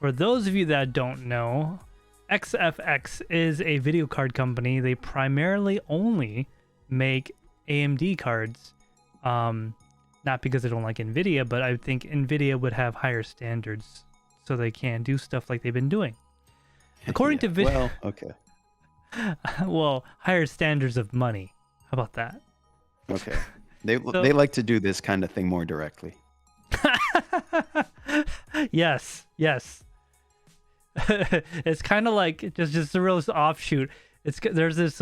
For those of you that don't know, XFX is a video card company. They primarily only make AMD cards. Not because they don't like NVIDIA, but I think NVIDIA would have higher standards so they can do stuff like they've been doing. According to video... Well, okay. Well, higher standards of money. How about that? Okay. They like to do this kind of thing more directly. Yes. It's kind of like just a real offshoot. There's this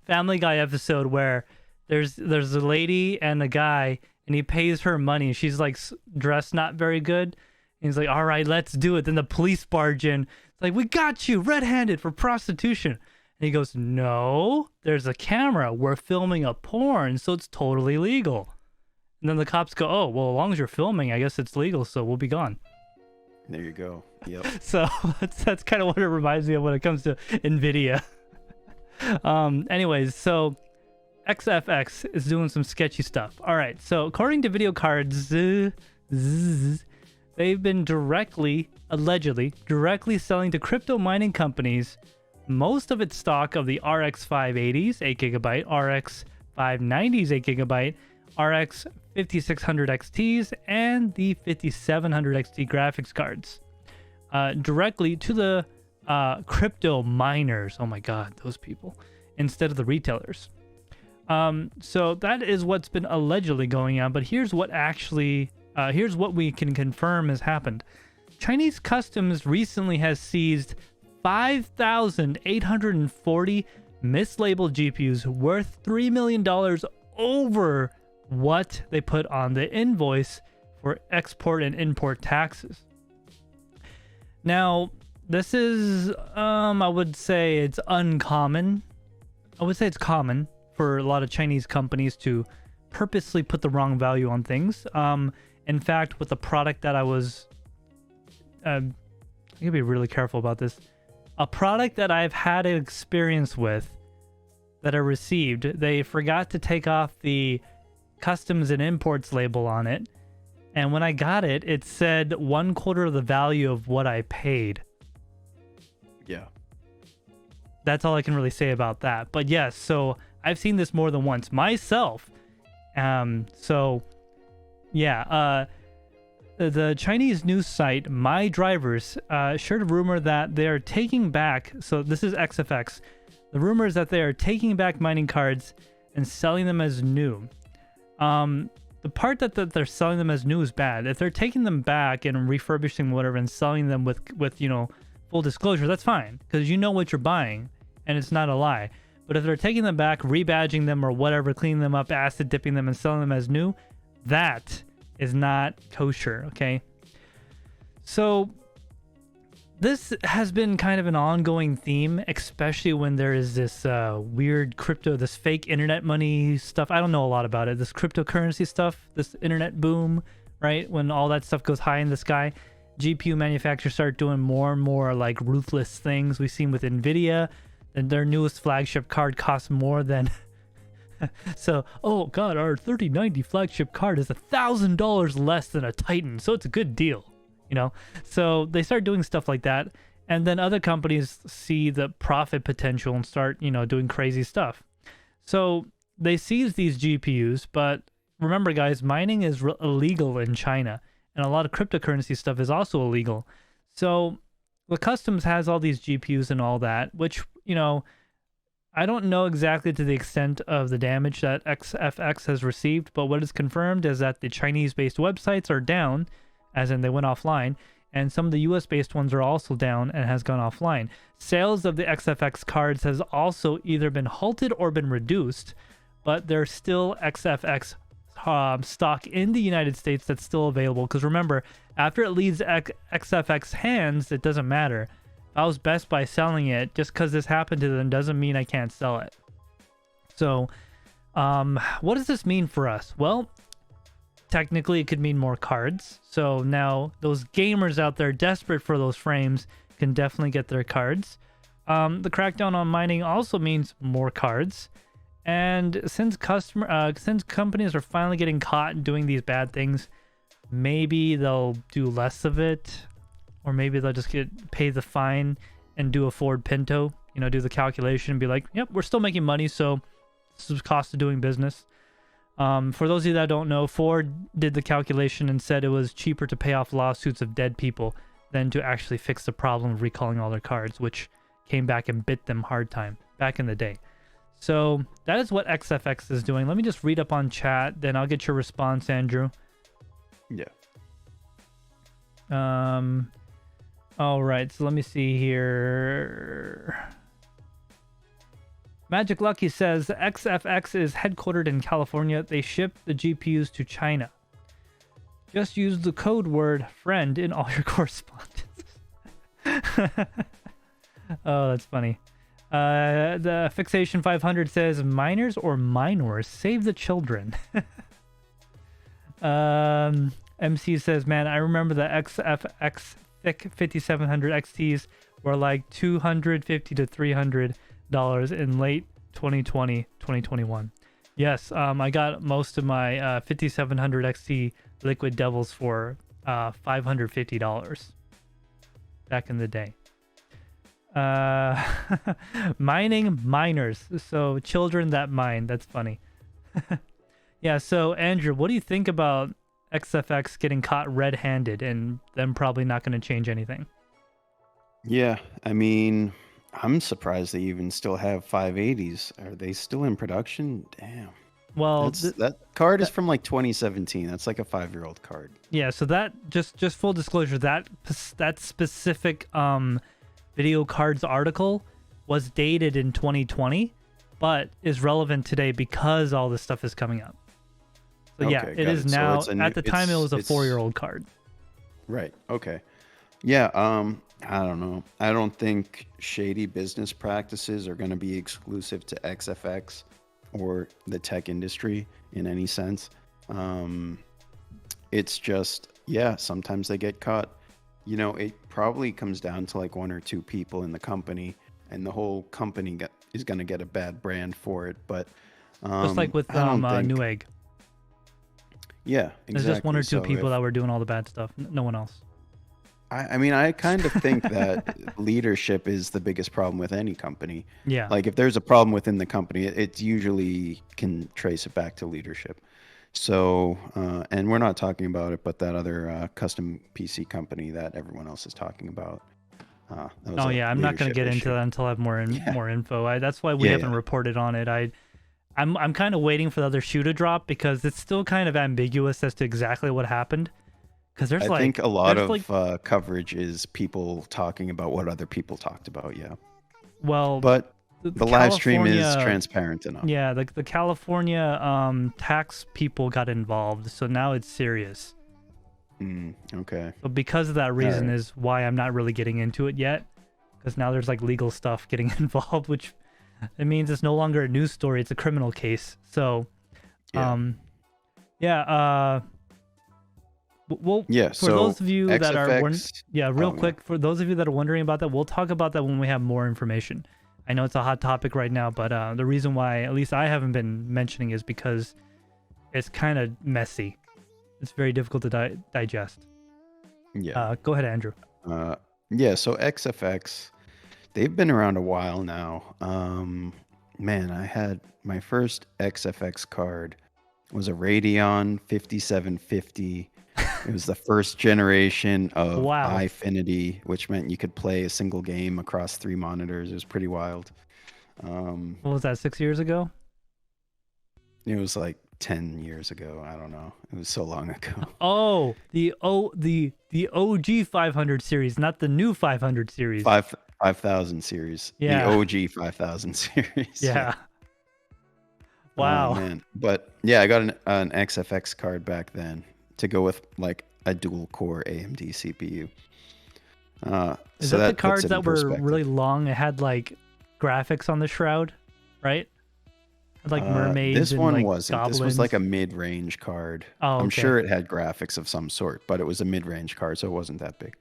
Family Guy episode where there's a lady and a guy, and he pays her money. She's like dressed not very good. And he's like, all right, let's do it. Then the police barge in. It's like, we got you red-handed for prostitution. And he goes, no, there's a camera. We're filming a porn, so it's totally legal. And then the cops go, oh, well, as long as you're filming, I guess it's legal, so we'll be gone. There you go. Yep. So that's kind of what it reminds me of when it comes to NVIDIA. Anyways, so XFX is doing some sketchy stuff. All right, so according to video cards, they've been allegedly directly selling to crypto mining companies most of its stock of the RX 580s, 8 gigabyte, RX 590s, 8 gigabyte, RX 5600 XTs, and the 5700 XT graphics cards directly to the crypto miners. Oh my God, those people, instead of the retailers. So that is what's been allegedly going on, but here's what we can confirm has happened. Chinese customs recently has seized 5,840 mislabeled GPUs worth $3 million over what they put on the invoice for export and import taxes. Now, this is, I would say it's uncommon. I would say it's common for a lot of Chinese companies to purposely put the wrong value on things. In fact, with the product that I was, I gotta be really careful about this. A product that I've had an experience with that I received, they forgot to take off the customs and imports label on it. And when I got it, it said 1/4 of the value of what I paid. Yeah. That's all I can really say about that. But yes, so I've seen this more than once myself. So yeah, the Chinese news site My Drivers shared a rumor that they are taking back, so this is XFX, the rumor is that they are taking back mining cards and selling them as new. The part that they're selling them as new is bad. If they're taking them back and refurbishing whatever and selling them with full disclosure, that's fine, because you know what you're buying and it's not a lie. But if they're taking them back, rebadging them or whatever, cleaning them up, acid dipping them and selling them as new, that is not kosher, okay? So this has been kind of an ongoing theme, especially when there is this weird crypto, this fake internet money stuff. I don't know a lot about it. This cryptocurrency stuff, this internet boom, right? When all that stuff goes high in the sky, GPU manufacturers start doing more and more like ruthless things. We've seen with NVIDIA, and their newest flagship card costs more than... So, oh God, our 3090 flagship card is $1,000 less than a Titan, so it's a good deal. You know, so they start doing stuff like that, and then other companies see the profit potential and start, doing crazy stuff. So they seize these GPUs, but remember, guys, mining is illegal in China, and a lot of cryptocurrency stuff is also illegal. So the customs has all these GPUs and all that, which, I don't know exactly to the extent of the damage that XFX has received, but what is confirmed is that the Chinese-based websites are down, as in they went offline, and some of the US-based ones are also down and has gone offline. Sales of the XFX cards has also either been halted or been reduced, but there's still XFX stock in the United States that's still available, because remember, after it leaves XFX hands, it doesn't matter. If I was Best Buy selling it, just because this happened to them doesn't mean I can't sell it. So, what does this mean for us? Well, technically, it could mean more cards. So now those gamers out there desperate for those frames can definitely get their cards. The crackdown on mining also means more cards. And since companies are finally getting caught doing these bad things, maybe they'll do less of it, or maybe they'll just pay the fine and do a Ford Pinto, you know, do the calculation and be like, yep, we're still making money, so this is the cost of doing business. For those of you that don't know, Ford did the calculation and said it was cheaper to pay off lawsuits of dead people than to actually fix the problem of recalling all their cards, which came back and bit them hard time back in the day. So that is what XFX is doing. Let me just read up on chat, then I'll get your response, Andrew. Yeah. All right, so let me see here. Magic Lucky says XFX is headquartered in California. They ship the GPUs to China. Just use the code word friend in all your correspondence. Oh, that's funny. The Fixation 500 says minors or minors save the children. MC says, man, I remember the XFX thick 5700 XTs were like $250 to $300 in late 2020, 2021. Yes, I got most of my 5700 XT Liquid Devils for $550 back in the day. Mining miners, so children that mine. That's funny. Yeah, so Andrew, what do you think about XFX getting caught red-handed and them probably not going to change anything? Yeah, I mean, I'm surprised they even still have 580s. Are they still in production? Damn. Well, that card is from like 2017. That's like a 5-year-old card. Yeah, so that just full disclosure, that specific video cards article was dated in 2020, but is relevant today because all this stuff is coming up. So okay, yeah, it is now. So at the time, it was a 4-year-old card. Right. Okay. Yeah. I don't know. I don't think shady business practices are going to be exclusive to XFX or the tech industry in any sense. It's just, yeah, sometimes they get caught. You know, it probably comes down to like 1 or 2 people in the company, and the whole company is going to get a bad brand for it. But just like with Newegg. Yeah, exactly. There's just 1 or 2 people that were doing all the bad stuff. No one else. I mean, I kind of think that leadership is the biggest problem with any company. Yeah. Like if there's a problem within the company, it usually can trace it back to leadership. So, and we're not talking about it, but that other custom PC company that everyone else is talking about. Oh yeah, I'm not going to get into that until I have more info. That's why we haven't reported on it. I'm kind of waiting for the other shoe to drop because it's still kind of ambiguous as to exactly what happened. Because I think a lot of coverage is people talking about what other people talked about. Yeah. Well, but the live stream is transparent enough. Yeah, the California tax people got involved, so now it's serious. Okay. So because of that reason is why I'm not really getting into it yet, because now there's like legal stuff getting involved, which it means it's no longer a news story; it's a criminal case. So, well, yeah. For those of you that are quick, for those of you that are wondering about that, we'll talk about that when we have more information. I know it's a hot topic right now, but the reason why at least I haven't been mentioning is because it's kind of messy. It's very difficult to digest. Yeah. Go ahead, Andrew. Yeah. So XFX, they've been around a while now. Man, I had my first XFX card was a Radeon 5750. It was the first generation of iFinity, which meant you could play a single game across 3 monitors. It was pretty wild. What was that, 6 years ago? It was like 10 years ago. I don't know. It was so long ago. Oh, the OG 500 series, not the new 500 series. 5000 series. Yeah. The OG 5000 series. Yeah. Wow. Oh, man. But yeah, I got an XFX card back then to go with like a dual core AMD CPU. Is that the cards that were really long? It had like graphics on the shroud, right? Had like mermaids. This and, one like, wasn't. goblins. This was like a mid-range card. Oh, okay. I'm sure it had graphics of some sort, but it was a mid-range card, so it wasn't that big.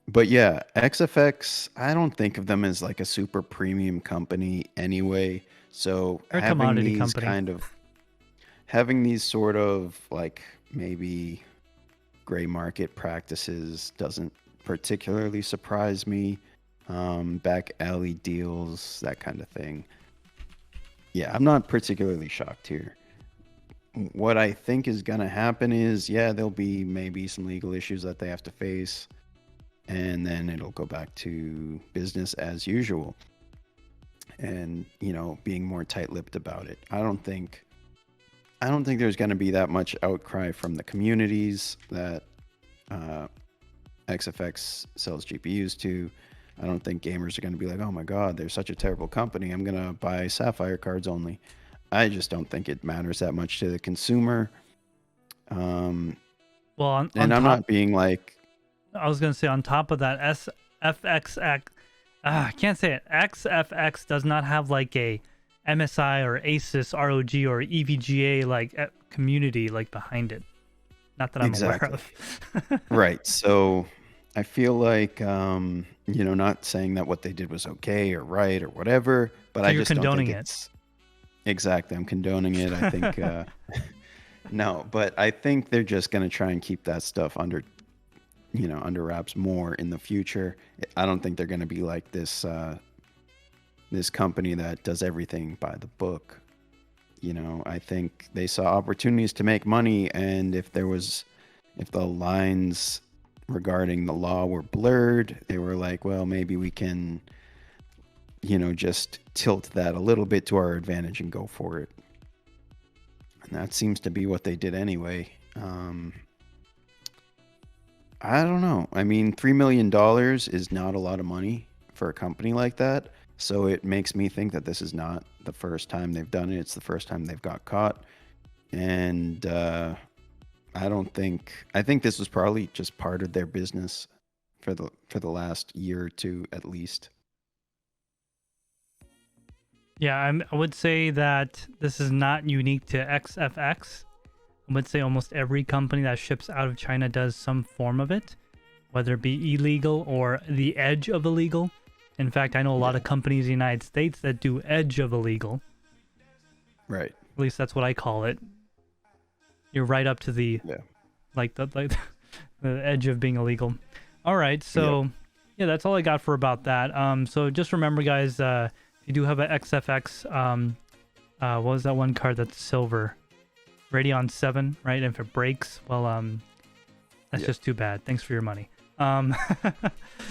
But yeah, XFX, I don't think of them as like a super premium company anyway. So They're a commodity company. having these sort of like maybe gray market practices doesn't particularly surprise me. Back alley deals, that kind of thing. Yeah, I'm not particularly shocked here. What I think is going to happen is, yeah, there'll be maybe some legal issues that they have to face, and then it'll go back to business as usual. And, you know, being more tight-lipped about it. I don't think there's going to be that much outcry from the communities that XFX sells GPUs to. I don't think gamers are going to be like, oh my God, they're such a terrible company. I'm going to buy Sapphire cards only. I just don't think it matters that much to the consumer. Well, on And I'm top, not being like, I was gonna say on top of that, SFXX, I can't say it. XFX does not have like a MSI or ASUS ROG or EVGA like community like behind it. Not that I'm exactly. aware of. Right. So I feel like, you know, not saying that what they did was okay or right or whatever, but So I you're just don't condoning think it. it's exactly. I'm condoning it. I think, no, but I think they're just going to try and keep that stuff under, you know, under wraps more in the future. I don't think they're going to be like this, this company that does everything by the book. You know, I think they saw opportunities to make money, and if the lines regarding the law were blurred, they were like, well, maybe we can, you know, just tilt that a little bit to our advantage and go for it. And that seems to be what they did anyway. I don't know. I mean, $3 million is not a lot of money for a company like that. So it makes me think that this is not the first time they've done it. It's the first time they've got caught. And I think this was probably just part of their business for the last year or two at least. Yeah, I would say that this is not unique to XFX. I would say almost every company that ships out of China does some form of it, whether it be illegal or the edge of illegal. In fact, I know a lot of companies in the United States that do edge of illegal. Right. At least that's what I call it. You're right up to the like the edge of being illegal. All right, so yeah, that's all I got for about that. So just remember, guys, if you do have an XFX, what was that one card that's silver? Radeon 7, right? And if it breaks, well, that's just too bad. Thanks for your money.